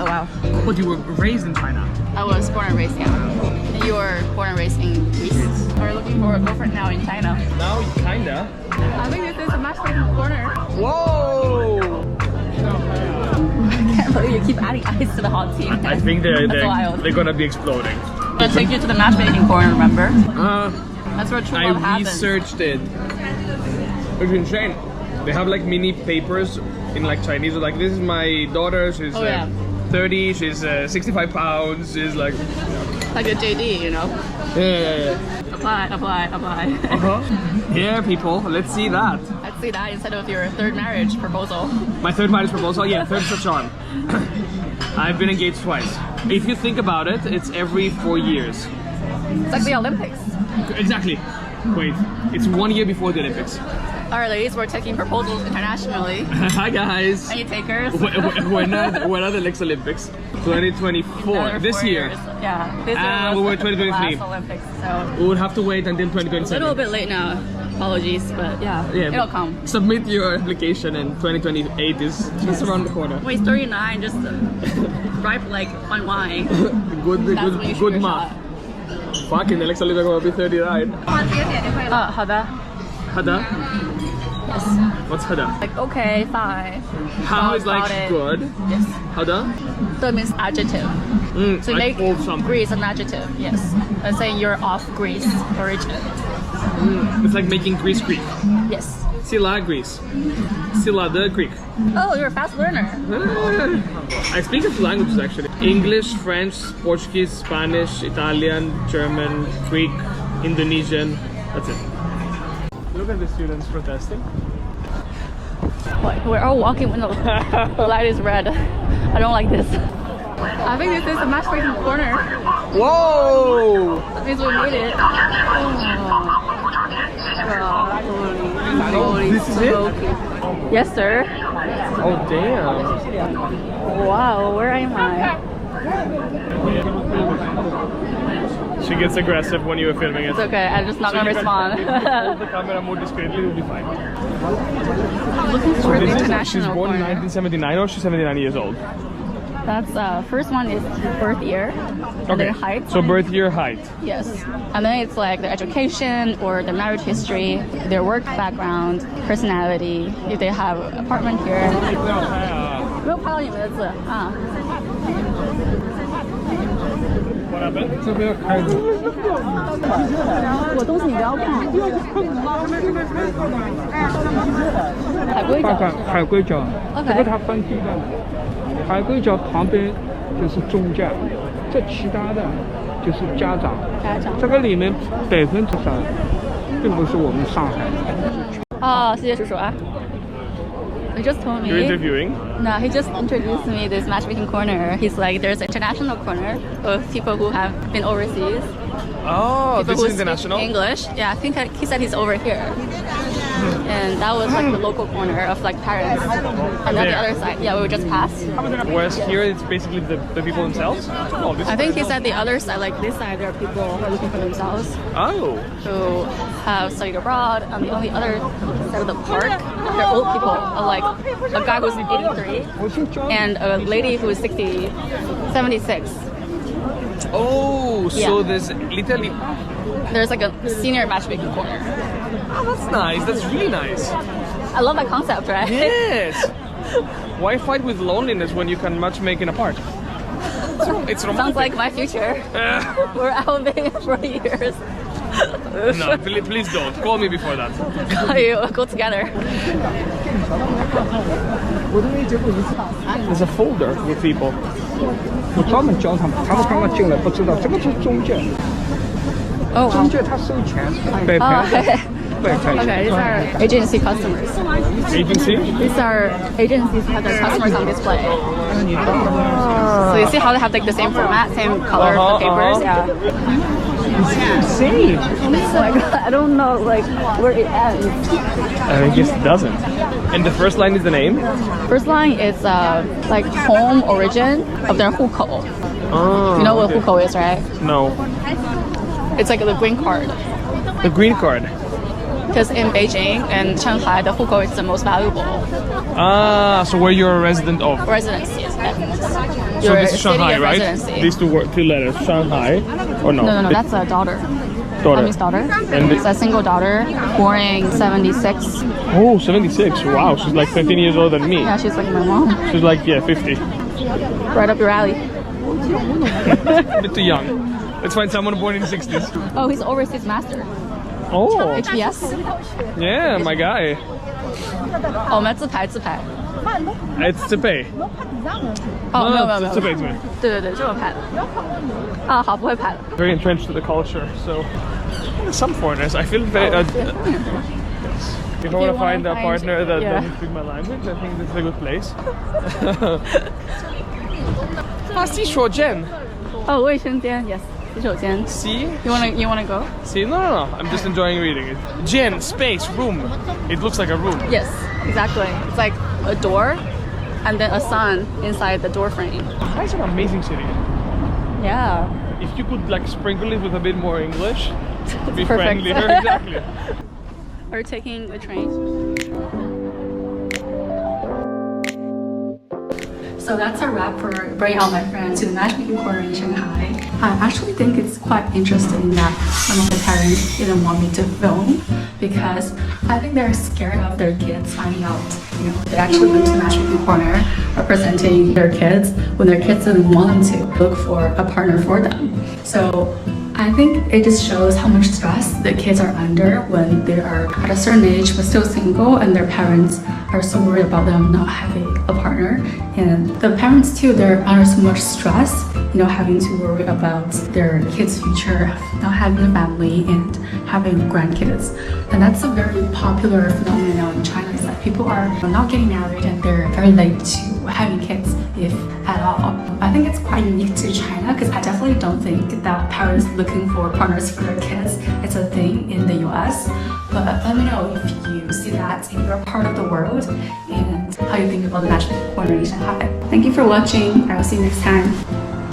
Oh wow. But you were raised in China. I was born and raised, yeah. And you were born and raised in Greece. We're looking for a girlfriend now in China. Now, kinda. I think this is a matchmaking corner. Whoa! I can't believe you keep adding ice to the hot tea. I think they're gonna be exploding. I'm gonna take you to the matchmaking corner, remember? That's where true love I happens. researched it. It's insane. They have like mini papers in like Chinese. Like, this is my daughter. She's 30. She's 65 pounds. She's like a JD, you know? Yeah. Apply. Yeah, people. Let's see that. Let's see that instead of your third marriage proposal. My third marriage proposal? Yeah, third is a charm. I've been engaged twice. If you think about it, it's every 4 years. It's like the Olympics. Exactly. Wait, it's 1 year before the Olympics. Alright ladies, we're taking proposals internationally. Hi guys. Any takers? When are the next Olympics? 2024. This year. Yeah, this year we were was 2023. the last Olympics, so we would have to wait until a 2027. little bit late now. Apologies, but yeah, it'll come. Submit your application and 2028 is just around the corner. Wait, 39, just ripe like fine wine. good math. Fucking the next Olympics will be 39.好的. Hada? Yes. What's hada? Like okay, fine. How is like good? Yes. Hada? That means adjective. So like make something. Greece an adjective. Yes. Let's say you're of Greece origin. It's like making Greece Greek. Yes. Sila Greece. Sila the Greek. Oh, you're a fast learner. I speak a few languages actually. English, French, Portuguese, Spanish, Italian, German, Greek, Indonesian. That's it. Look at the students protesting. What? We're all walking when the light is red. I don't like this. I think this is a matchmaking corner. Whoa! That means we made it. Oh, this is it? Yes, sir. Oh, damn. Wow, where am I? She gets aggressive when you are filming it. It's okay, I'm just not gonna respond. Hold the camera more discreetly, you'll be fine. I'm looking for the international She's born in 1979 or she's 79 years old? That's first one is birth year, and then height. So birth year, height. Yes, and then it's like their education or their marriage history, their work background, personality, if they have apartment here. 没有拍到你们的字啊。 What happened? 这边开的。我东西你不要碰。海龟脚。海龟脚， OK 这个它分地的。海龟脚旁边就是中介，这其他的就是家长。这个里面3%并不是我们上海的。哦，谢谢叔叔啊。He just told me. You're interviewing? No, he just introduced me this matchmaking corner. He's like, there's an international corner of people who have been overseas. Oh, People this who is international? speak English. Yeah, I think he said he's over here. And that was like the local corner of like parents. And then the other side, yeah, we would just pass. Whereas here it's basically the people themselves? Oh, this I think he said the other side, like this side, there are people who are looking for themselves. Oh. Who have studied abroad. On the only other side of the park, they're old people. Like a guy who's 83 and a lady who is 76. Oh, so Yeah. there's literally... There's like a senior matchmaking corner. Oh, that's nice. That's really nice. I love that concept, right? Yes. Why fight with loneliness when you can matchmake in a park? It's romantic. Sounds like my future. We're out there for years. No, please don't. Call me before that. We'll go together. There's a folder with people. 我专门教他们，他们刚刚进来不知道，这个是中介。 Oh, wow. 中介他收钱，白牌 Oh, 的， okay. 白牌 Okay, these are agency customers. Agency? These are agencies who have their customers on display. So you see how they have like the same format, same color of the papers? Yeah. Insane. I don't know like where it ends. I guess it doesn't. And the first line is the name? First line is like home origin of their Hu Kou. Oh, You know what Hu Kou is, right? No. It's like the green card. The green card. Because in Beijing and Shanghai, the Hu Kou is the most valuable Ah, so where you're a resident of? residency. So your this is city Shanghai, of right? residency. These two letters, Shanghai, or no? No, that's a daughter. Daughter. Mommy's daughter. And It's a single daughter, born in 76. Oh, 76. Wow, she's like 15 years older than me. Yeah, she's like my mom. She's like, yeah, 50. Right up your alley. A bit too young. Let's find someone born in the 60s. Oh, he's overseas master. Oh, HBS. yeah, my guy. 哦，我们要自拍。 It's to pay. 哦，没有。自备。对，这么拍的。啊，好，不会拍了。 Very entrenched to the culture, so some foreigners. I feel very. If I want to find a partner that doesn't speak my language, I think this is a good place. 啊，洗手间。哦，卫生间 ，yes， 洗手间。See? You wanna go? See? No. I'm just enjoying reading it. Gen, space, room. It looks like a room. Yes, exactly. It's like a door, and then a sun inside the door frame. It's an amazing city. Yeah. If you could like sprinkle it with a bit more English, be Perfect. friendlier. Exactly. Are you taking the train? So that's a wrap for bringing all my friends to the Matchmaking Corner in Shanghai. I actually think it's quite interesting that some of the parents didn't want me to film because I think they're scared of their kids finding out, they actually went to the Matchmaking Corner representing their kids when their kids didn't want them to look for a partner for them. So I think it just shows how much stress the kids are under when they are at a certain age but still single and their parents are so worried about them not having a partner. And the parents too, they're under so much stress, having to worry about their kids' future, not having a family and having grandkids. And that's a very popular phenomenon in China, is that people are not getting married and they're very late to having kids, if at all. I think it's quite unique to China because I definitely don't think that parents looking for partners for their kids is a thing in the US. But let me know if you see that in your part of the world and how you think about the Matchmaking Corner in Shanghai. Thank you for watching. I will see you next time.